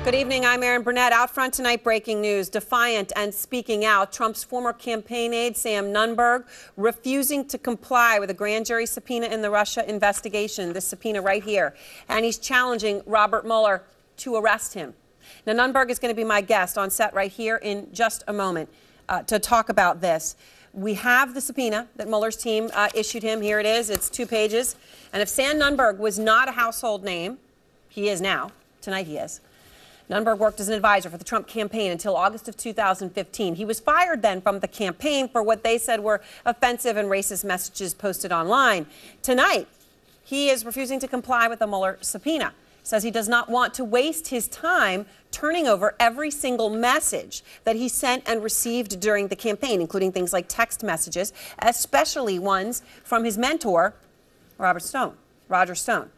Good evening. I'm Erin Burnett. Out front tonight, breaking news. Defiant and speaking out, Trump's former campaign aide, Sam Nunberg, refusing to comply with a grand jury subpoena in the Russia investigation. This subpoena right here. And he's challenging Robert Mueller to arrest him. Now, Nunberg is going to be my guest on set right here in just a moment to talk about this. We have the subpoena that Mueller's team issued him. Here it is. It's 2 pages. And if Sam Nunberg was not a household name, he is now. Tonight he is. Nunberg worked as an advisor for the Trump campaign until August of 2015. He was fired then from the campaign for what they said were offensive and racist messages posted online. Tonight, he is refusing to comply with the Mueller subpoena. Says he does not want to waste his time turning over every single message that he sent and received during the campaign, including things like text messages, especially ones from his mentor, Roger Stone.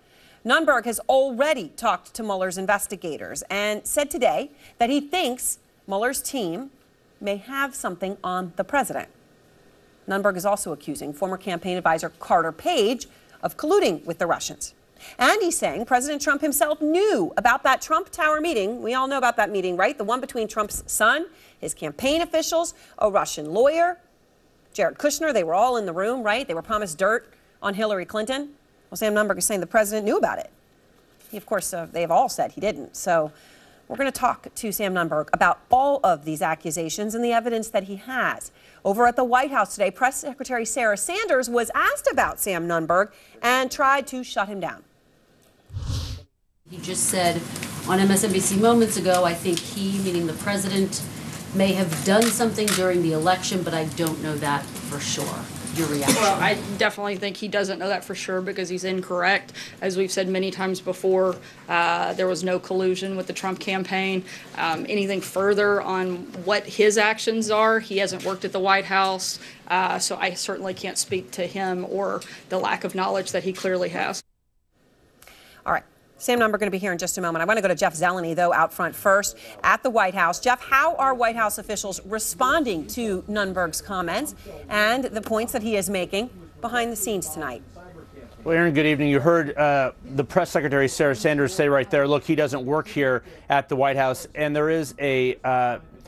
Nunberg has already talked to Mueller's investigators and said today that he thinks Mueller's team may have something on the president. Nunberg is also accusing former campaign advisor Carter Page of colluding with the Russians. And he's saying President Trump himself knew about that Trump Tower meeting. We all know about that meeting, right? The one between Trump's son, his campaign officials, a Russian lawyer, Jared Kushner. They were all in the room, right? They were promised dirt on Hillary Clinton. Well, Sam Nunberg is saying the president knew about it. He, of course, they have all said he didn't. So we're going to talk to Sam Nunberg about all of these accusations and the evidence that he has. Over at the White House today, Press Secretary Sarah Sanders was asked about Sam Nunberg and tried to shut him down. He just said on MSNBC moments ago, I think he, meaning the president, may have done something during the election, but I don't know that for sure. Your reaction? Well, I definitely think he doesn't know that for sure because he's incorrect. As we've said many times before, there was no collusion with the Trump campaign. Anything further on what his actions are, he hasn't worked at the White House, so I certainly can't speak to him or the lack of knowledge that he clearly has. All right. Sam Nunberg going to be here in just a moment. I want to go to Jeff Zeleny, though, out front first at the White House. Jeff, how are White House officials responding to Nunberg's comments and the points that he is making behind the scenes tonight? Well, Erin, good evening. You heard the press secretary, Sarah Sanders, say right there, look, he doesn't work here at the White House. And there is a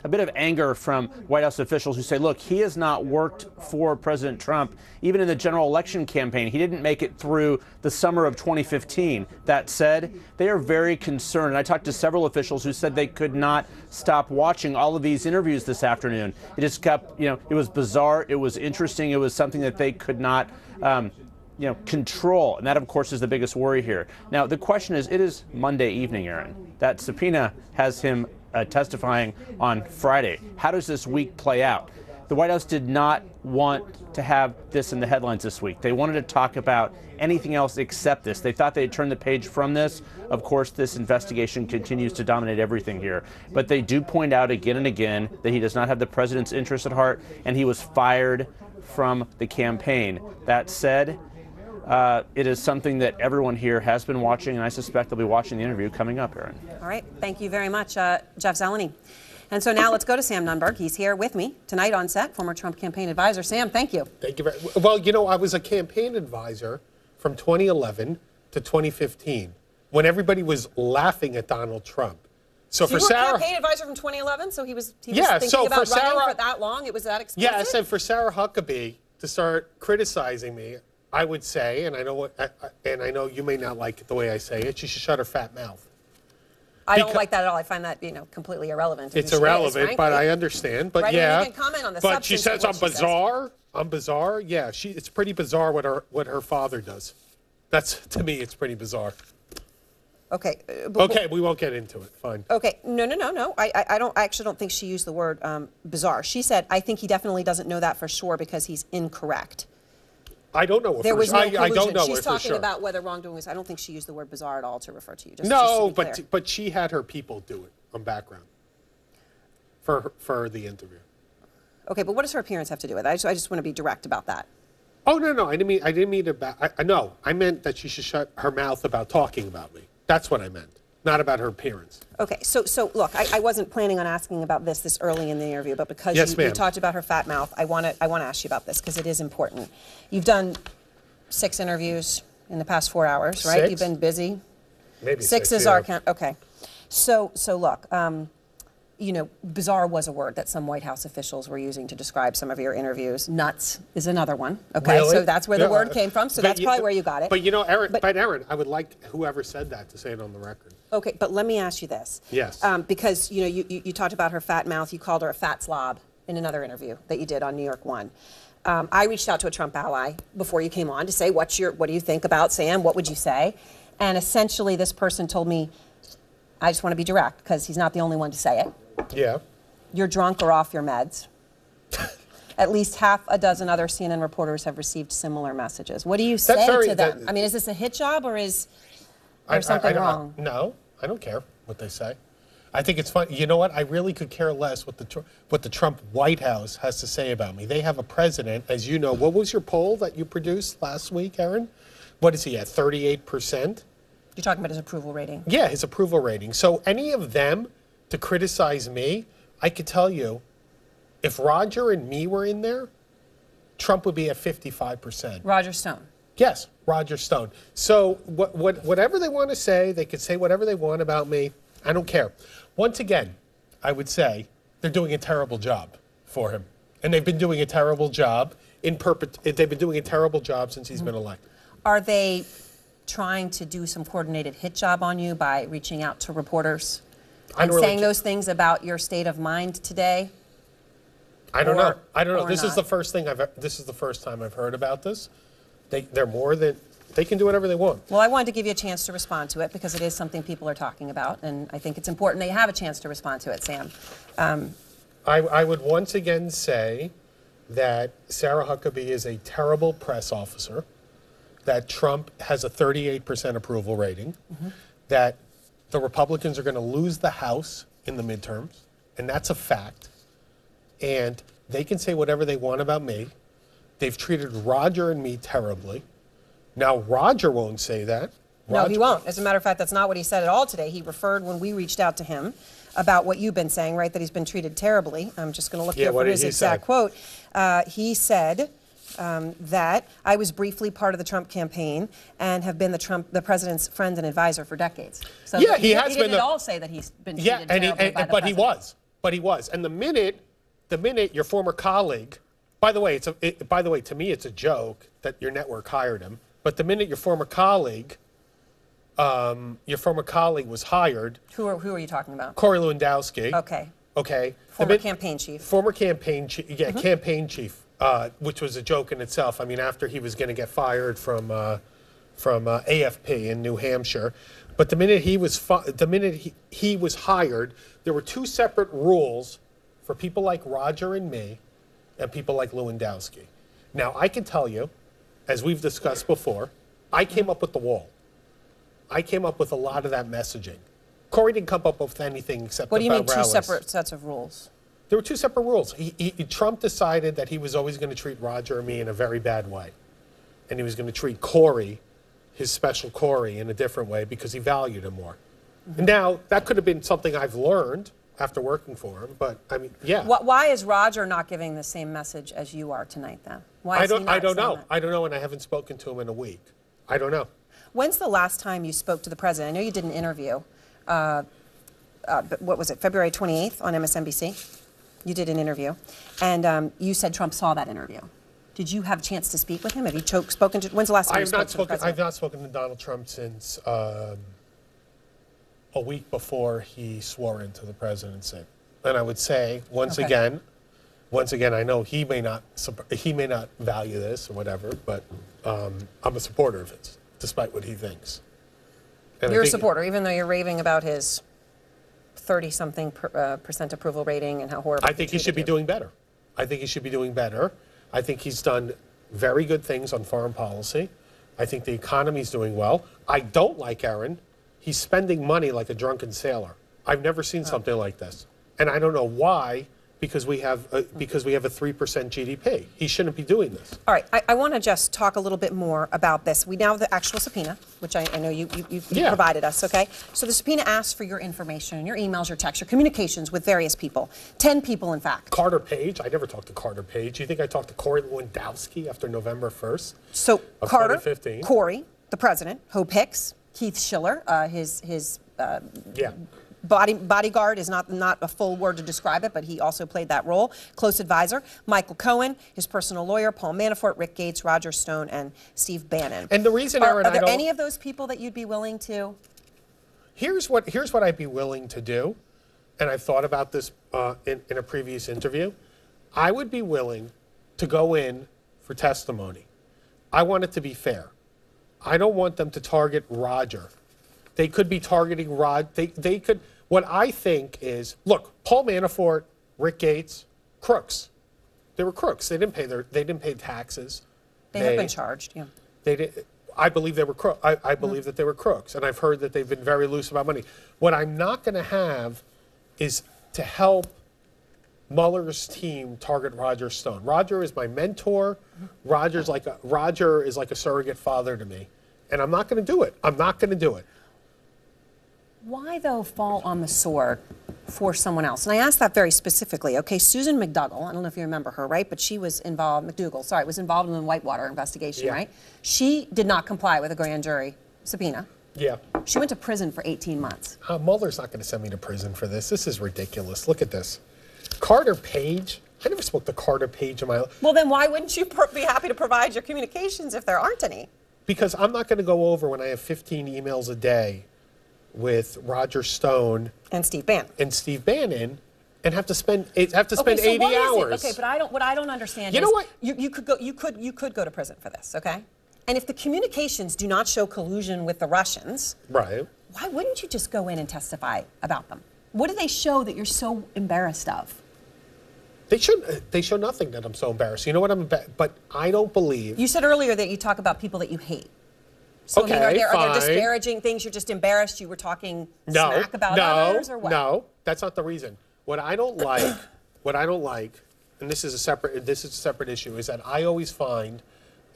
bit of anger from White House officials who say, look, he has not worked for President Trump, even in the general election campaign. He didn't make it through the summer of 2015. That said, they are very concerned. And I talked to several officials who said they could not stop watching all of these interviews this afternoon. It just kept, it was bizarre. It was interesting. It was something that they could not control. And that, of course, is the biggest worry here. Now, the question is, it is Monday evening, Erin. That subpoena has him testifying on Friday. How does this week play out? The White House did not want to have this in the headlines this week. They wanted to talk about anything else except this. They thought they'd turn the page from this. Of course, this investigation continues to dominate everything here. But they do point out again and again that he does not have the president's interest at heart, and he was fired from the campaign. That said, it is something that everyone here has been watching, and I suspect they'll be watching the interview coming up, Erin. All right. Thank you very much, Jeff Zeleny. And so now let's go to Sam Nunberg. He's here with me tonight on set, former Trump campaign advisor. Sam, thank you. Thank you very much. Well, I was a campaign advisor from 2011 to 2015 when everybody was laughing at Donald Trump. So for you were Sarah, a campaign advisor from 2011, so he was thinking so about for running Sarah, for that long? It was that explicit? Yes, and for Sarah Huckabee to start criticizing me, I would say, and I know you may not like it the way I say it, she should shut her fat mouth. I don't like that at all. I find that completely irrelevant. It's irrelevant, but I understand. But right, yeah, you can comment on the but she says I'm bizarre. Says. I'm bizarre. Yeah, it's pretty bizarre what her father does. That's, to me, it's pretty bizarre. Okay. Okay, we won't get into it. Fine. Okay. No. I actually don't think she used the word bizarre. She said, I think he definitely doesn't know that for sure because he's incorrect. I don't know. There was no collusion. I don't know. She's talking sure. about whether wrongdoing was. I don't think she used the word bizarre at all to refer to you. No, but she had her people do it on background for the interview. Okay, but what does her appearance have to do with it? I just want to be direct about that. Oh no, I didn't mean about. No, I meant that she should shut her mouth about talking about me. That's what I meant. Not about her appearance. Okay, so look, I wasn't planning on asking about this early in the interview, but because you talked about her fat mouth, I want to ask you about this because it is important. You've done 6 interviews in the past 4 hours, right? 6? You've been busy. Maybe 6 6 is our count. Okay. So look, you know, bizarre was a word that some White House officials were using to describe some of your interviews. Nuts is another one. Okay, Really? so that's where the Yeah, word came from. So that's probably where you got it. But you know, Erin, I would like whoever said that to say it on the record. Okay, but let me ask you this. Yes. Because you know, you talked about her fat mouth. You called her a fat slob in another interview that you did on New York One. I reached out to a Trump ally before you came on to say, what do you think about Sam? What would you say? And essentially, this person told me, I just want to be direct because he's not the only one to say it. Yeah. You're drunk or off your meds. At least half a dozen other CNN reporters have received similar messages. What do you say to them? I mean, is this a hit job or is there something wrong? No, I don't care what they say. I think it's fun. You know what? I really could care less what the Trump White House has to say about me. They have a president, as you know. What was your poll that you produced last week, Erin? What is he at, 38%? You're talking about his approval rating. Yeah, his approval rating. So any of them to criticize me, I could tell you, if Roger and me were in there, Trump would be at 55%. Roger Stone. Yes, Roger Stone. So whatever they want to say, they could say whatever they want about me. I don't care. Once again, I would say they're doing a terrible job for him. And they've been doing a terrible job they've been doing a terrible job since he's been elected. Are they trying to do some coordinated hit job on you by reaching out to reporters and saying those things about your state of mind today? I don't know. I don't know. Or This is not? the first thing this is the first time I've heard about this. They're more than they can do whatever they want. Well, I wanted to give you a chance to respond to it because it is something people are talking about, and I think it's important that you have a chance to respond to it, Sam. I would once again say that Sarah Huckabee is a terrible press officer, that Trump has a 38% approval rating, that the Republicans are going to lose the House in the midterms, and that's a fact. And they can say whatever they want about me. They've treated Roger and me terribly. Now, Roger won't say that. No, he won't. As a matter of fact, that's not what he said at all today. He referred, when we reached out to him, about what you've been saying, right, that he's been treated terribly. I'm just going to look here for his exact quote. He said that I was briefly part of the Trump campaign and have been the president's friend and advisor for decades. So yeah, he didn't at all say that he's been treated terribly by the president. But he was. And the minute your former colleague, by the way, to me it's a joke that your network hired him. But the minute your former colleague was hired. Who are you talking about? Corey Lewandowski. Okay. Okay. Former campaign chief. Former campaign chief. Yeah, campaign chief, which was a joke in itself. I mean, after he was going to get fired from AFP in New Hampshire, but the minute he was hired, there were two separate rules for people like Roger and me, and people like Lewandowski. Now, I can tell you, as we've discussed before, I came up with the wall. I came up with a lot of that messaging. Corey didn't come up with anything except What do you mean about two separate sets of rules? There were two separate rules. Trump decided that he was always going to treat Roger and me in a very bad way. And he was going to treat Corey, his special Corey, in a different way because he valued him more. Now, that could have been something I've learned after working for him, but I mean, yeah. Why is Roger not giving the same message as you are tonight, then? Why is he not I don't saying know. that? I don't know, and I haven't spoken to him in a week. I don't know. When's the last time you spoke to the president? I know you did an interview. What was it, February 28th on MSNBC? You did an interview, and you said Trump saw that interview. Did you have a chance to speak with him? Have you spoken to? When's the last time you spoke to the president? I've not spoken to Donald Trump since a week before he swore into the presidency. And I would say once again, I know he may not value this or whatever, but I'm a supporter of his, despite what he thinks. And You're a supporter, even though you're raving about his 30-something percent approval rating and how horrible. I think he should be doing better. I think he should be doing better. I think he's done very good things on foreign policy. I think the economy's doing well. I don't like Erin. He's spending money like a drunken sailor. I've never seen something like this. And I don't know why, because we have a 3% GDP. He shouldn't be doing this. All right, I want to just talk a little bit more about this. We now have the actual subpoena, which I know you provided us, okay? So the subpoena asks for your information, your emails, your texts, your communications with various people, 10 people, in fact. Carter Page? I never talked to Carter Page. You think I talked to Corey Lewandowski after November 1st? So of Carter, 2015? Corey, the president, Hope Hicks, Keith Schiller, his bodyguard is not a full word to describe it, but he also played that role. Close advisor, Michael Cohen, his personal lawyer, Paul Manafort, Rick Gates, Roger Stone, and Steve Bannon. And the reason, are Aaron, there any of those people that you'd be willing to? Here's what I'd be willing to do, and I've thought about this in a previous interview. I would be willing to go in for testimony. I want it to be fair. I don't want them to target Roger. They could be targeting Rod. They could. What I think is, look, Paul Manafort, Rick Gates, crooks. They were crooks. They didn't pay taxes. They have been charged. Yeah. They did. I believe they were crooks. I believe that they were crooks, and I've heard that they've been very loose about money. What I'm not going to have is to help Mueller's team target Roger Stone. Roger is my mentor. Roger is like a surrogate father to me, and I'm not going to do it. I'm not going to do it. Why, though, fall on the sword for someone else? And I asked that very specifically. Okay, Susan McDougal, I don't know if you remember her, right? But she was involved, was involved in the Whitewater investigation, Yeah. right? She did not comply with a grand jury subpoena. Yeah. She went to prison for 18 months. Mueller's not going to send me to prison for this. This is ridiculous. Look at this. Carter Page. I never spoke to Carter Page in my life. Well, then why wouldn't you be happy to provide your communications if there aren't any? Because I'm not going to go over when I have 15 emails a day with Roger Stone And Steve Bannon. And have to spend 80 hours. Okay, but what I don't understand You is know what? you could go to prison for this, okay? And if the communications do not show collusion with the Russians, Right. why wouldn't you just go in and testify about them? What do they show that you're so embarrassed of? They show nothing that I'm so embarrassed. You know what but I don't believe. You said earlier that you talk about people that you hate. So Okay, I mean, are there fine. disparaging things? You're just embarrassed you were talking smack about others, or what? No, that's not the reason. What I don't like, and this is a separate issue, is that I always find,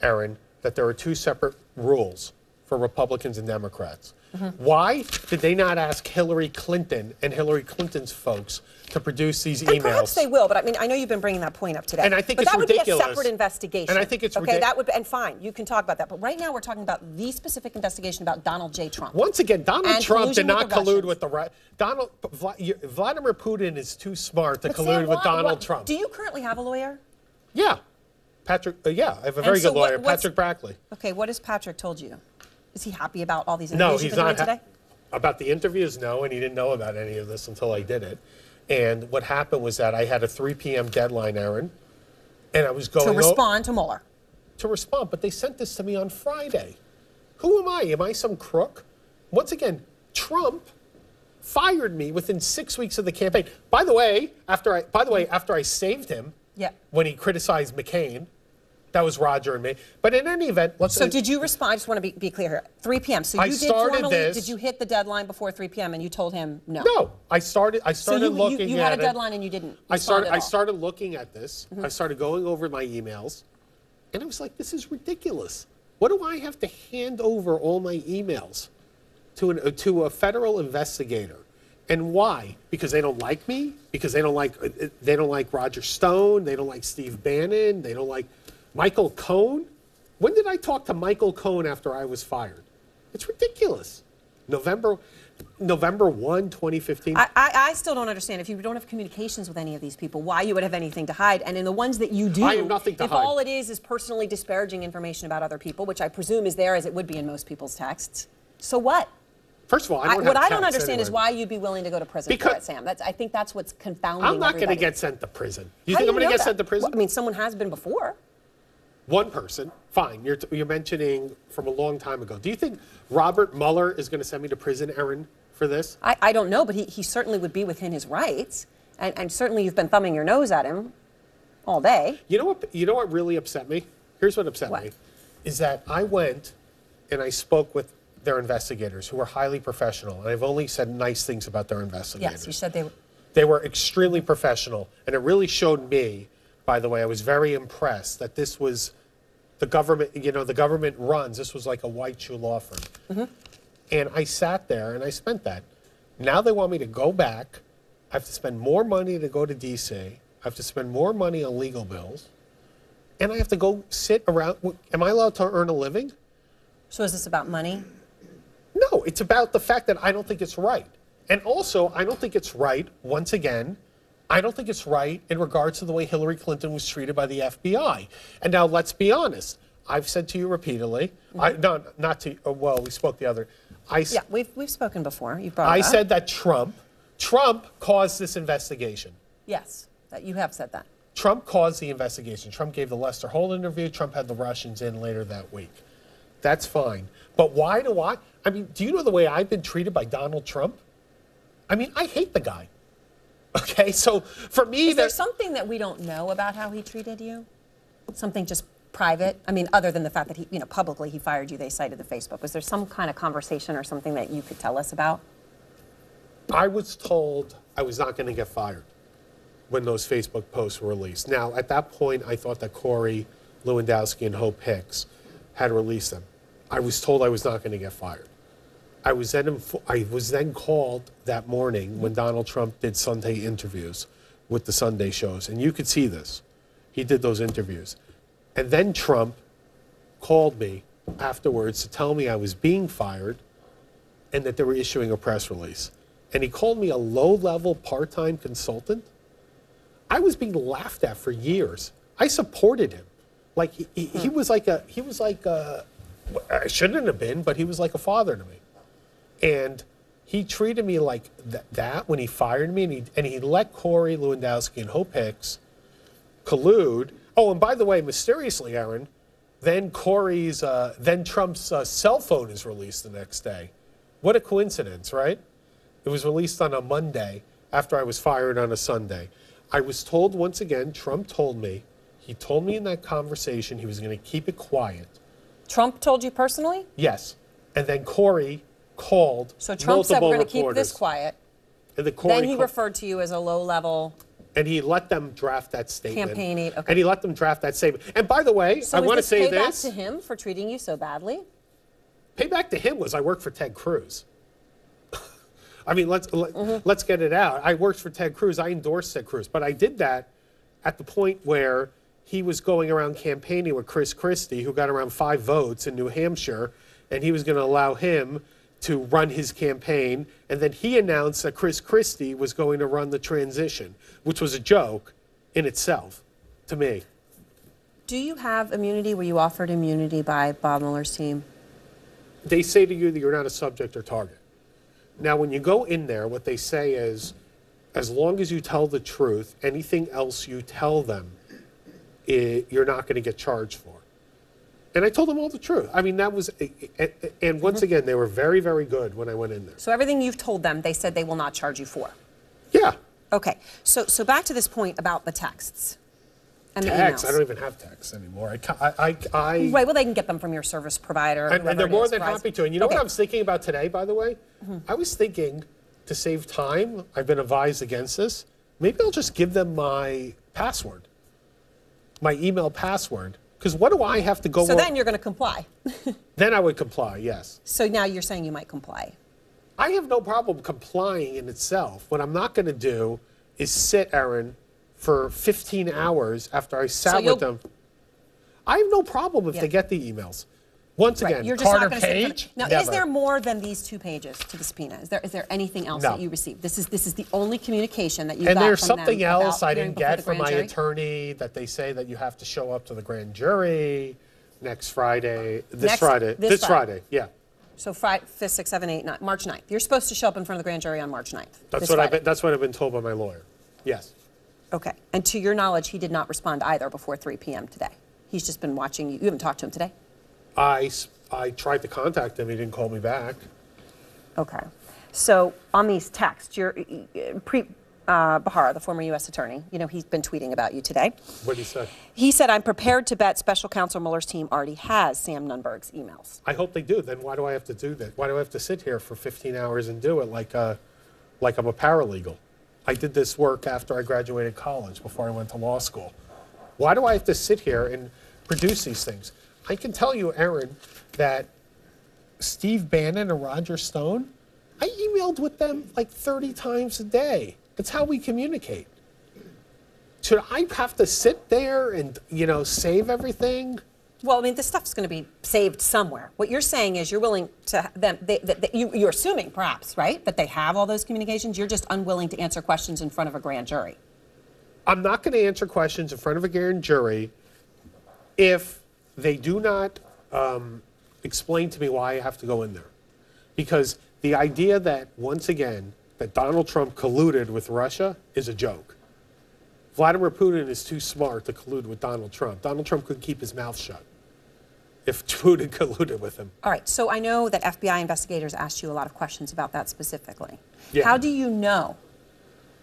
Aaron, that there are two separate rules for Republicans and Democrats. Mm-hmm. Why did they not ask Hillary Clinton and Hillary Clinton's folks to produce these emails? And perhaps they will, but I mean, I know you've been bringing that point up today. And I think but it's that would ridiculous. be a separate investigation. And I think it's okay. That would and fine, you can talk about that. But right now, we're talking about the specific investigation about Donald J. Trump. Once again, Donald And Trump did collusion with not the collude Russians. with the Vladimir Putin is too smart to But collude Sam, with Donald Trump. Do you currently have a lawyer? Yeah, Patrick. Yeah, I have a very so good lawyer, what's- Patrick Brackley. Okay, what has Patrick told you? Is he happy about all these No, interviews he's you've been not. doing today? About the interviews, no, and he didn't know about any of this until I did it. And what happened was that I had a 3 p.m. deadline, Aaron, and I was going To respond to Mueller. but they sent this to me on Friday. Who am I? Am I some crook? Once again, Trump fired me within 6 weeks of the campaign. By the way, after I saved him, Yeah. when he criticized McCain, that was Roger and me. But in any event, So did you respond? I just want to be clear here. 3 p.m. So I you did started formally. this- Did you hit the deadline before 3 p.m. and you told him no? No, I started So looking at it. you had a deadline and you didn't. I respond at all. started looking at this. I started going over my emails, and I was like, "This is ridiculous. What do I have to hand over all my emails to a federal investigator? And why? Because they don't like me? Because they don't like Roger Stone? They don't like Steve Bannon? They don't like Michael Cohen? When did I talk to Michael Cohen after I was fired? It's ridiculous. November 1, 2015. I still don't understand, if you don't have communications with any of these people, why you would have anything to hide. And in the ones that you do, I have nothing to if hide. all it is personally disparaging information about other people, which I presume is there as it would be in most people's texts, so what? First of all, I don't What have I don't texts understand is anyway. why you'd be willing to go to prison for it, Sam. I think that's what's confounding I'm not going to everybody. get sent to prison. You How think do I'm going to know get sent to that? prison? Well, I mean, someone has been before. One person, fine. You're mentioning from a long time ago. Do you think Robert Mueller is going to send me to prison, Aaron, for this? I don't know, but he certainly would be within his rights. And certainly you've been thumbing your nose at him all day. You know what really upset me? Here's what upset What? me. Is that I went and I spoke with their investigators who were highly professional. And I've only said nice things about their investigators. Yes, you said they were. They were extremely professional. And it really showed me, by the way, I was very impressed that this was the government, the government runs, this was like a white shoe law firm. Mm-hmm. And I sat there and I spent that. Now they want me to go back. I have to spend more money to go to D.C. I have to spend more money on legal bills. And I have to go sit around. Am I allowed to earn a living? So is this about money? No, it's about the fact that I don't think it's right. And also, I don't think it's right, once again, I don't think it's right in regards to the way Hillary Clinton was treated by the FBI. And now let's be honest. I've said to you repeatedly, no, not to, well, we spoke the other. Yeah, we've spoken before. You brought it I up. said that Trump caused this investigation. Yes, that you have said that. Trump caused the investigation. Trump gave the Lester Holt interview. Trump had the Russians in later that week. That's fine. But why do I mean, do you know the way I've been treated by Donald Trump? I mean, I hate the guy. Okay, so for me, Is there something that we don't know about how he treated you? Something just private? I mean, other than the fact that he, publicly he fired you, they cited the Facebook. Was there some kind of conversation or something that you could tell us about? I was told I was not going to get fired when those Facebook posts were released. Now, at that point, I thought that Corey Lewandowski and Hope Hicks had released them. I was told I was not going to get fired. I was then called that morning when Donald Trump did Sunday interviews with the Sunday shows, and you could see this. He did those interviews. And then Trump called me afterwards to tell me I was being fired and that they were issuing a press release. And he called me a low-level part-time consultant. I was being laughed at for years. I supported him. Like he was like I shouldn't have been, but he was like a father to me. And he treated me like that when he fired me, and he let Corey Lewandowski and Hope Hicks collude. Oh, and by the way, mysteriously, Aaron, then Trump's cell phone is released the next day. What a coincidence, right? It was released on a Monday after I was fired on a Sunday. I was told, once again, Trump told me, he told me in that conversation he was going to keep it quiet. Trump told you personally? Yes. And then Corey called So Trump said, we're going to keep reporters. this quiet. And then He referred to you as a low-level... And he let them draft that statement. Campaign aide, okay. And he let them draft that statement. And by the way, I want to say this. So is this payback to him for treating you so badly? Payback to him was I worked for Ted Cruz. I mean, let's get it out. I worked for Ted Cruz. I endorsed Ted Cruz. But I did that at the point where he was going around campaigning with Chris Christie, who got around 5 votes in New Hampshire, and he was going to allow him to run his campaign. And then he announced that Chris Christie was going to run the transition, which was a joke in itself to me. Do you have immunity? Were you offered immunity by Bob Mueller's team? They say to you that you're not a subject or target. Now, when you go in there, what they say is, as long as you tell the truth, anything else you tell them, you're not going to get charged for. And I told them all the truth. I mean, that was, and once again, they were very, very good when I went in there. So everything you've told them, they said they will not charge you for? Yeah. Okay. So back to this point about the texts and the Texts? emails. I don't even have texts anymore. Right, well, they can get them from your service provider. And they're whoever it more is, than Verizon. happy to. And you know Okay. what I was thinking about today, by the way? I was thinking, to save time, I've been advised against this, maybe I'll just give them my password, my email password. Because what do I have to go So then you're going to comply. Then I would comply, yes. So now you're saying you might comply. I have no problem complying in itself. What I'm not going to do is sit, Aaron, for 15 hours after I sat with them. I have no problem if they get the emails. Once again, You're just Carter not going to sit in front Page, of... Now, never. is there more than these 2 pages to the subpoena? Is there anything else No. that you received? This is the only communication that you And got there's from something them else about I hearing didn't before get the from grand my jury? attorney that they say that you have to show up to the grand jury next Friday. This This Friday, yeah. So Friday, 5th, 6th, 7th, 8th, 9th, March 9th. You're supposed to show up in front of the grand jury on March 9th. That's this Friday. that's what I've been told by my lawyer. Yes. Okay. And to your knowledge, he did not respond either before 3 p.m. today. He's just been watching you. You haven't talked to him today? I tried to contact him. He didn't call me back. Okay. So on these texts, Bahara, the former U.S. attorney, he's been tweeting about you today. What did he say? He said, I'm prepared to bet Special Counsel Mueller's team already has Sam Nunberg's emails. I hope they do. Then why do I have to do that? Why do I have to sit here for 15 hours and do it like I'm a paralegal? I did this work after I graduated college, before I went to law school. Why do I have to sit here and produce these things? I can tell you, Aaron, that Steve Bannon and Roger Stone, I emailed with them like 30 times a day. It's how we communicate. Should I have to sit there and, save everything Well, I mean, this stuff's going to be saved somewhere. What you're saying is you're willing to them. You're assuming, perhaps, right, that they have all those communications. You're just unwilling to answer questions in front of a grand jury. I'm not going to answer questions in front of a grand jury if they do not explain to me why I have to go in there. Because the idea that, once again, that Donald Trump colluded with Russia is a joke. Vladimir Putin is too smart to collude with Donald Trump. Donald Trump couldn't keep his mouth shut if Putin colluded with him. All right, so I know that FBI investigators asked you a lot of questions about that specifically. Yeah. How do you know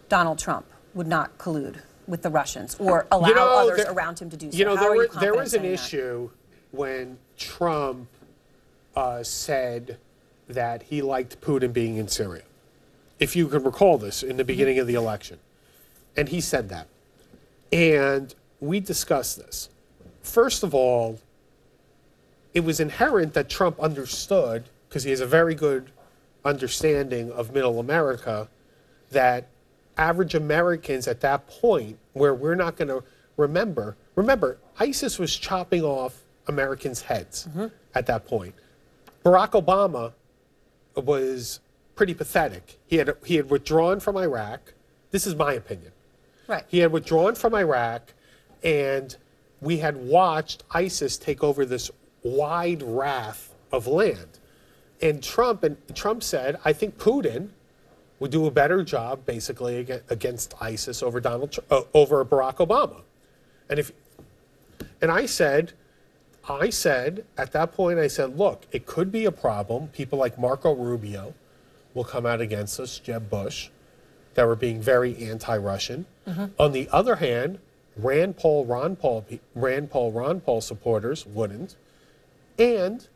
Donald Trump would not collude with the Russians or allow others around him to do so? There was an issue when Trump said that he liked Putin being in Syria. If you can recall this in the beginning of the election. And he said that. And we discussed this. First of all, it was inherent that Trump understood, because he has a very good understanding of middle America, that average Americans at that point, where we're not going to remember, ISIS was chopping off Americans' heads at that point. Barack Obama was pretty pathetic. He had withdrawn from Iraq. This is my opinion. Right. He had withdrawn from Iraq, and we had watched ISIS take over this wide raft of land. And Trump said, I think Putin would do a better job, basically, against ISIS over over Barack Obama. And I said at that point, I said, look, it could be a problem. People like Marco Rubio will come out against us, Jeb Bush, that were being very anti-Russian. On the other hand, Rand Paul, Ron Paul supporters wouldn't. And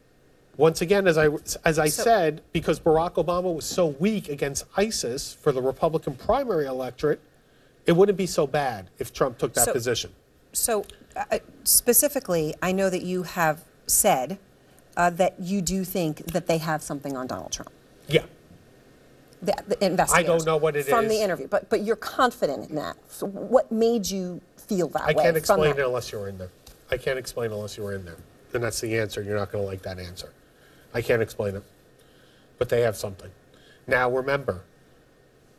once again, as I said, because Barack Obama was so weak against ISIS for the Republican primary electorate, it wouldn't be so bad if Trump took that position. So specifically, I know that you have said that you do think that they have something on Donald Trump. Yeah. The investigators. I don't know what it from is. the interview, but you're confident in that. So what made you feel that way? I can't explain it unless you were in there. I can't explain unless you were in there. And that's the answer. You're not going to like that answer. I can't explain it. But they have something. Now, remember,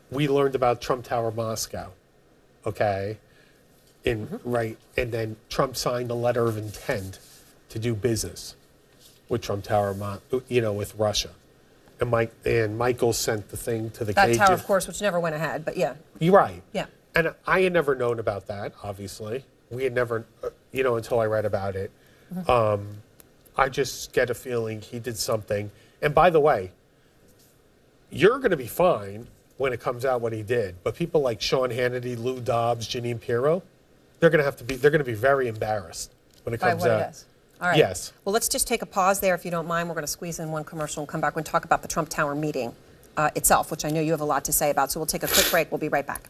we learned about Trump Tower Moscow, okay? Right, and then Trump signed a letter of intent to do business with Trump Tower, with Russia. And Michael sent the thing to the That tower, of course, which never went ahead, but yeah. You're right. Yeah. And I had never known about that, obviously. We had never, until I read about it. I just get a feeling he did something. And by the way, you're going to be fine when it comes out what he did. But people like Sean Hannity, Lou Dobbs, Jeanine Pirro, they're going to be very embarrassed when it comes out. It is. All right. Yes. Well, let's just take a pause there, if you don't mind. We're going to squeeze in one commercial and come back and talk about the Trump Tower meeting itself, which I know you have a lot to say about. So we'll take a quick break. We'll be right back.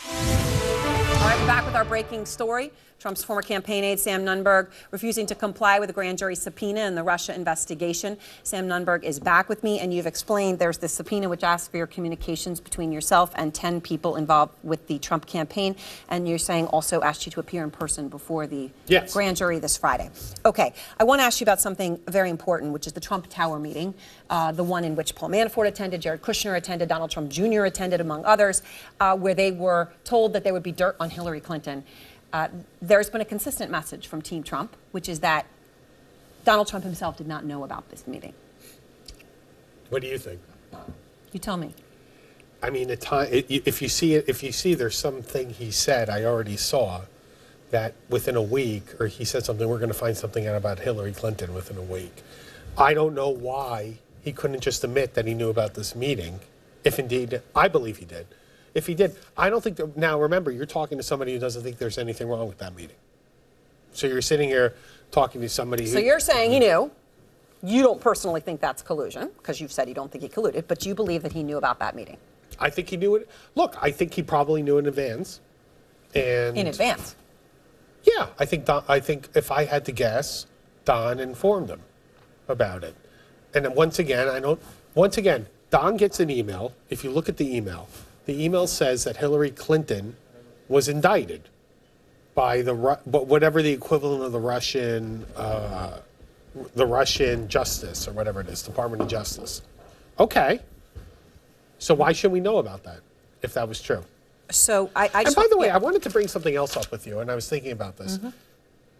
All right, we're back with our breaking story. Trump's former campaign aide, Sam Nunberg, refusing to comply with a grand jury subpoena in the Russia investigation. Sam Nunberg is back with me, and you've explained there's this subpoena which asks for your communications between yourself and 10 people involved with the Trump campaign, and you're saying also asked you to appear in person before the grand jury this Friday. Okay, I want to ask you about something very important, which is the Trump Tower meeting, the one in which Paul Manafort attended, Jared Kushner attended, Donald Trump Jr. attended, among others, where they were told that there would be dirt on Hillary Clinton. There's been a consistent message from Team Trump, which is that Donald Trump himself did not know about this meeting. What do you think? You tell me. I mean, if you see there's something he said, I already saw that within a week, or he said something, we're going to find something out about Hillary Clinton within a week. I don't know why he couldn't just admit that he knew about this meeting, if indeed, I believe he did. If he did, I don't think that, now remember, you're talking to somebody who doesn't think there's anything wrong with that meeting. So you're sitting here talking to somebody who... So you're saying he knew. You don't personally think that's collusion, because you've said you don't think he colluded, but you believe that he knew about that meeting. I think he knew it. Look, I think he probably knew in advance. And in advance? Yeah, I think if I had to guess, Don informed him about it. And then once again, Don gets an email. If you look at the email says that Hillary Clinton was indicted. by whatever the equivalent of the Russian justice, or whatever it is, Department of Justice. Okay. So why should we know about that if that was true? So I And just, by the way, yeah. I wanted to bring something else up with you, and I was thinking about this.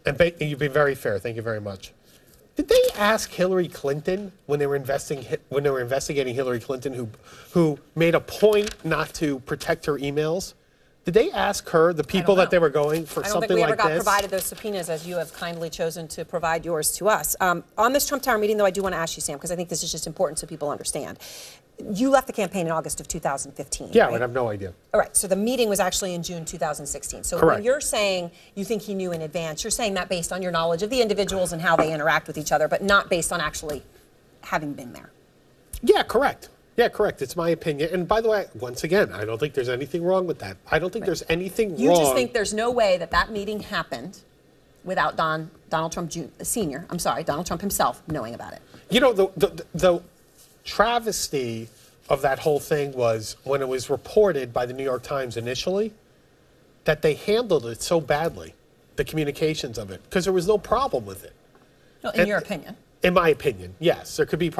And you've been very fair. Thank you very much. Did they ask Hillary Clinton when they were investigating Hillary Clinton, who made a point not to protect her emails? Did they ask her, the people that they were going for I don't something think we like ever got this? provided those subpoenas as you have kindly chosen to provide yours to us. On this Trump Tower meeting, though, I do want to ask you, Sam, because I think this is just important so people understand. You left the campaign in August of 2015. Yeah, right? but I have no idea. All right, so the meeting was actually in June 2016. So Correct. when you're saying you think he knew in advance, you're saying that based on your knowledge of the individuals and how they interact with each other, but not based on actually having been there. Yeah, correct. Yeah, correct. It's my opinion. And by the way, once again, I don't think there's anything wrong with that. I don't think there's anything wrong. You just think there's no way that that meeting happened without Donald Trump Sr., I'm sorry, Donald Trump himself knowing about it. You know, the travesty of that whole thing was when it was reported by the New York Times initially that they handled it so badly, the communications of it, because there was no problem with it. No, in your opinion. In my opinion, yes. There could be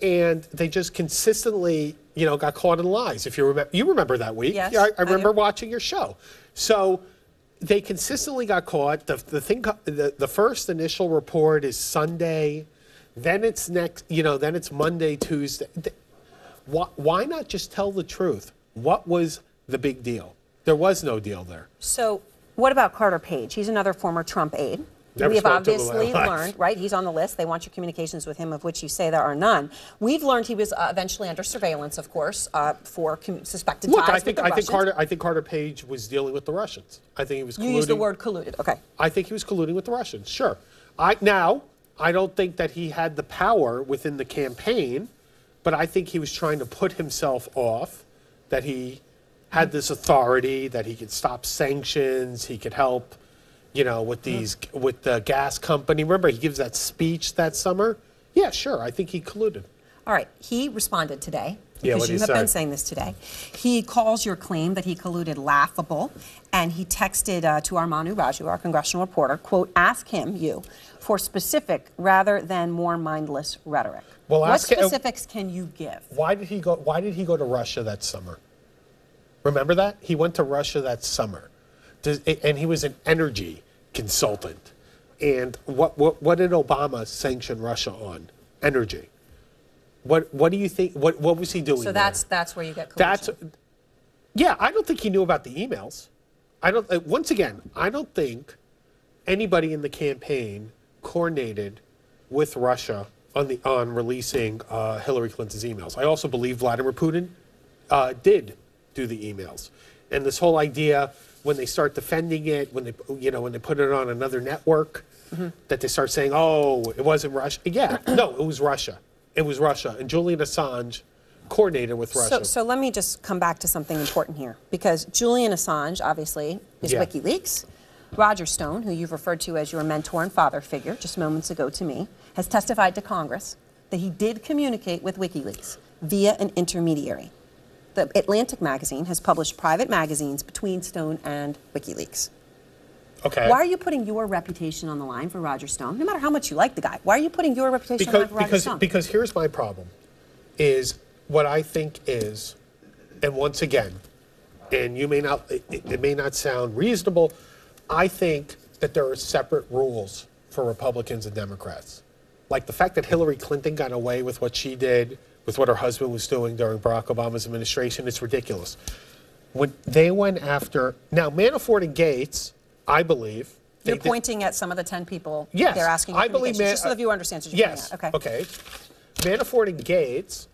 and they just consistently, got caught in lies. If you remember that week. Yes, I remember do. watching your show. So they consistently got caught. The first initial report is Sunday, then it's then it's Monday, Tuesday. Why not just tell the truth? What was the big deal? There was no deal there. So what about Carter Page? He's another former Trump aide. Never We have spoke to him in obviously my life. learned, right? He's on the list. They want your communications with him, of which you say there are none. We've learned he was eventually under surveillance, of course, for suspected Look, ties with the Russians. I think Carter Page was dealing with the Russians. I think he was colluding. You used the word colluded. Okay. I think he was colluding with the Russians. Sure. I don't think that he had the power within the campaign, but I think he was trying to put himself off, that he had this authority, that he could stop sanctions, he could help, with the gas company. Remember, he gives that speech that summer? Yeah, sure. I think he colluded. All right. He responded today. Yeah, Because what'd you he have say? been saying this today. He calls your claim that he colluded laughable, and he texted to our Manu Raju, our congressional reporter, quote, ask him, for specific rather than more mindless rhetoric. Well, what ask him- specifics can you give? Why did he go to Russia that summer? Remember that? He went to Russia that summer. And he was an energy consultant. And what did Obama sanction Russia on? Energy. What do you think? What was he doing? So there? that's where you get collusion. Yeah. I don't think he knew about the emails. Once again, I don't think anybody in the campaign coordinated with Russia on releasing Hillary Clinton's emails. I also believe Vladimir Putin did do the emails, and this whole idea when they start defending it, when they put it on another network, that they start saying, "Oh, it wasn't Russia." Yeah, no, it was Russia. It was Russia, and Julian Assange coordinated with Russia. So let me just come back to something important here, because Julian Assange, obviously, is Yeah. WikiLeaks. Roger Stone, who you've referred to as your mentor and father figure just moments ago to me, has testified to Congress that he did communicate with WikiLeaks via an intermediary. The Atlantic magazine has published private magazines between Stone and WikiLeaks. Okay. Why are you putting your reputation on the line for Roger Stone? No matter how much you like the guy, why are you putting your reputation on the line for Roger Stone? Because here's my problem, is what I think is, and once again, and you may not, it may not sound reasonable, I think that there are separate rules for Republicans and Democrats. Like the fact that Hillary Clinton got away with what she did, with what her husband was doing during Barack Obama's administration, it's ridiculous. When they went after, now Manafort and Gates, I believe. You're pointing at some of the 10 people Yes, they're asking for I believe communications, just so the viewer understands what you're Yes. pointing at. Okay. Manafort and Gates,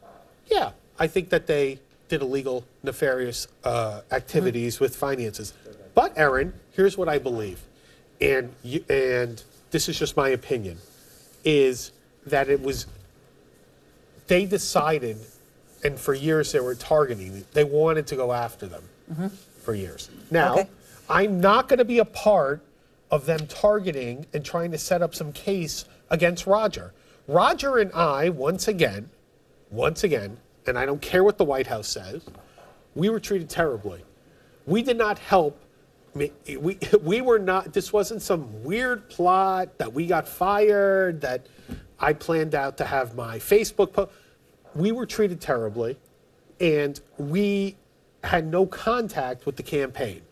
yeah, I think that they did illegal, nefarious activities with finances. But, Erin, here's what I believe, and this is just my opinion, is that they decided, and for years they were targeting, they wanted to go after them for years. Now, Okay. I'm not going to be a part of them targeting and trying to set up some case against Roger. Roger and I, once again, and I don't care what the White House says, we were treated terribly. We did not help we were not, this wasn't some weird plot that we got fired, that I planned out to have my Facebook post. We were treated terribly, and we had no contact with the campaign.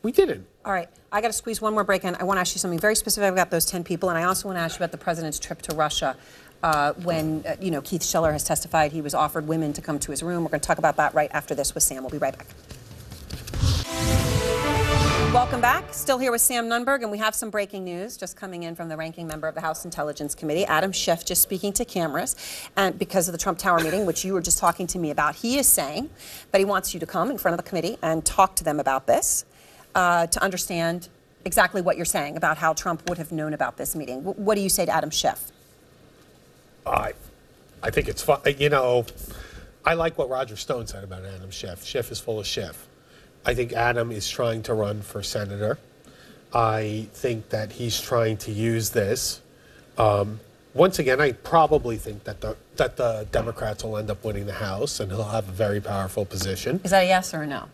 We didn't. All right, I got to squeeze one more break in. I want to ask you something very specific about those 10 people, and I also want to ask you about the president's trip to Russia. When Keith Schiller has testified he was offered women to come to his room. We're going to talk about that right after this with Sam. We'll be right back. Welcome back. Still here with Sam Nunberg, and we have some breaking news just coming in from the ranking member of the House Intelligence Committee, Adam Schiff, just speaking to cameras, and because of the Trump Tower meeting, which you were just talking to me about. He is saying that he wants you to come in front of the committee and talk to them about this, to understand exactly what you're saying about how Trump would have known about this meeting. What do you say to Adam Schiff? I think it's fun. I like what Roger Stone said about Adam Schiff. Schiff is full of Schiff. I think Adam is trying to run for senator. I think that he's trying to use this. Once again, I probably think that the Democrats will end up winning the House, and he'll have a very powerful position. Is that a yes or a no?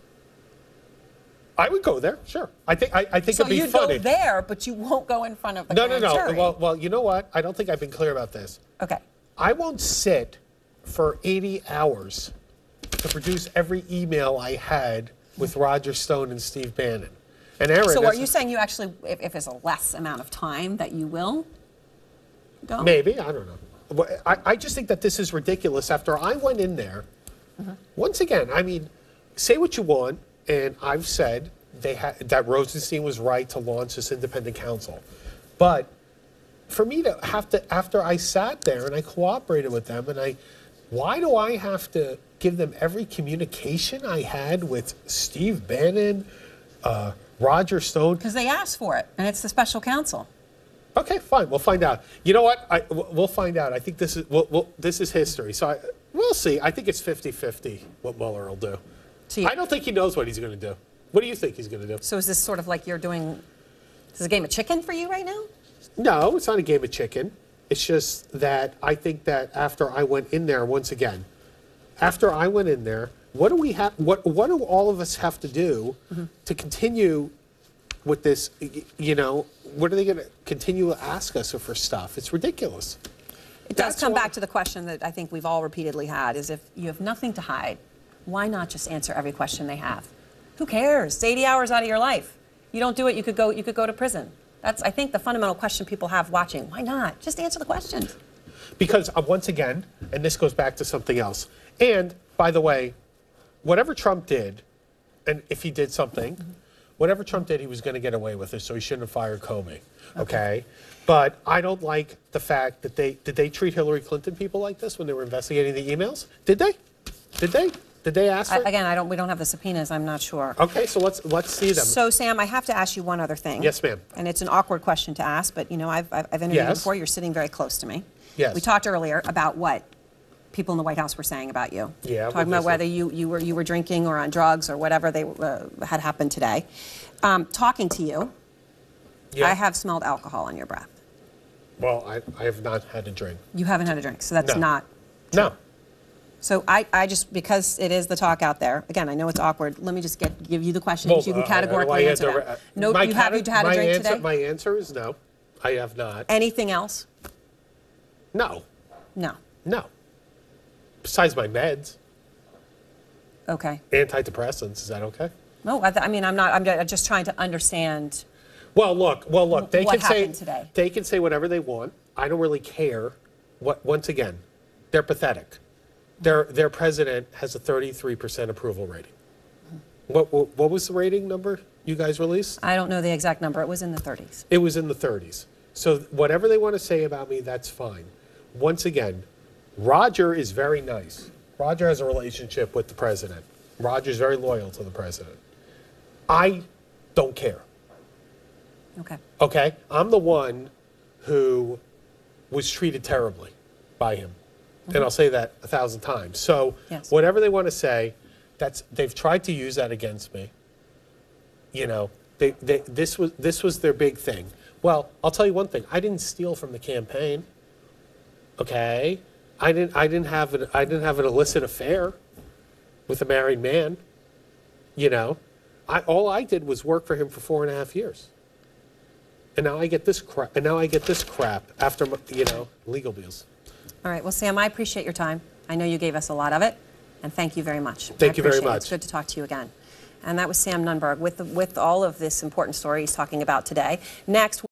I would go there, sure. I think So it'd be you'd funny. go there, but you won't go in front of the No. grand jury. Well, you know what? I don't think I've been clear about this. Okay. I won't sit for 80 hours to produce every email I had with Roger Stone and Steve Bannon. And Aaron, So are you saying you actually, if it's a less amount of time, that you will go? maybe, I don't know. I just think that this is ridiculous. After I went in there, once again, I mean, say what you want, and I've said that Rosenstein was right to launch this independent counsel. But for me to have to, after I sat there and I cooperated with them, and why do I have to give them every communication I had with Steve Bannon, Roger Stone? Because they asked for it, and it's the special counsel. Okay, fine. We'll find out. You know what? We'll find out. I think this is this is history. So we'll see. I think it's 50-50 what Mueller will do. So I don't think he knows what he's going to do. What do you think he's going to do? So is this sort of like you're doing, is this a game of chicken for you right now? No, it's not a game of chicken. It's just that I think that after I went in there, once again, after I went in there, what do we have? What do all of us have to do to continue with this? What are they going to continue to ask us for stuff? It's ridiculous. It does come back to the question that I think we've all repeatedly had: is if you have nothing to hide, why not just answer every question they have? Who cares? It's 80 hours out of your life. You don't do it, you could go to prison. That's, I think, the fundamental question people have watching. Why not? Just answer the questions. Because once again, and this goes back to something else. And by the way, whatever Trump did, and if he did something, whatever Trump did, he was going to get away with it. So he shouldn't have fired Comey. Okay. But I don't like the fact that did they treat Hillary Clinton people like this when they were investigating the emails? Did they? Did they ask for it? Again, we don't have the subpoenas. I'm not sure. Okay, so let's see them. So, Sam, I have to ask you one other thing. Yes, ma'am. And it's an awkward question to ask, but I've interviewed you before. You're sitting very close to me. Yes. We talked earlier about what people in the White House were saying about you. Yeah. Talking about whether you were drinking or on drugs or whatever they had happened today. Talking to you, Yeah. I have smelled alcohol on your breath. Well, I have not had a drink. You haven't had a drink, so that's No. not. No. So I just, because it is the talk out there, again, I know it's awkward, let me just give you the questions. You can categorically answer them. No, you haven't had a drink today? My answer is no. I have not. Anything else? No. No. No. Besides my meds, Okay. antidepressants, is that okay? No, I'm just trying to understand. Well, look. They What can say happened today? They can say whatever they want. I don't really care. Once again, they're pathetic. Their president has a 33% approval rating. What was the rating number you guys released? I don't know the exact number. It was in the 30s. It was in the 30s. So whatever they want to say about me, that's fine. Once again, Roger is very nice. Roger has a relationship with the president. Roger's very loyal to the president. I don't care. Okay. Okay? I'm the one who was treated terribly by him. And I'll say that 1,000 times. So Yes. whatever they want to say, they've tried to use that against me. This was their big thing. Well, I'll tell you one thing. I didn't steal from the campaign. Okay? I didn't have an illicit affair with a married man. all I did was work for him for 4.5 years. And now I get this crap. And now I get this crap after, legal bills. All right. Well, Sam, I appreciate your time. I know you gave us a lot of it, and thank you very much. Thank you very appreciate it. much. It's good to talk to you again. And that was Sam Nunberg with all of this important story he's talking about today. Next.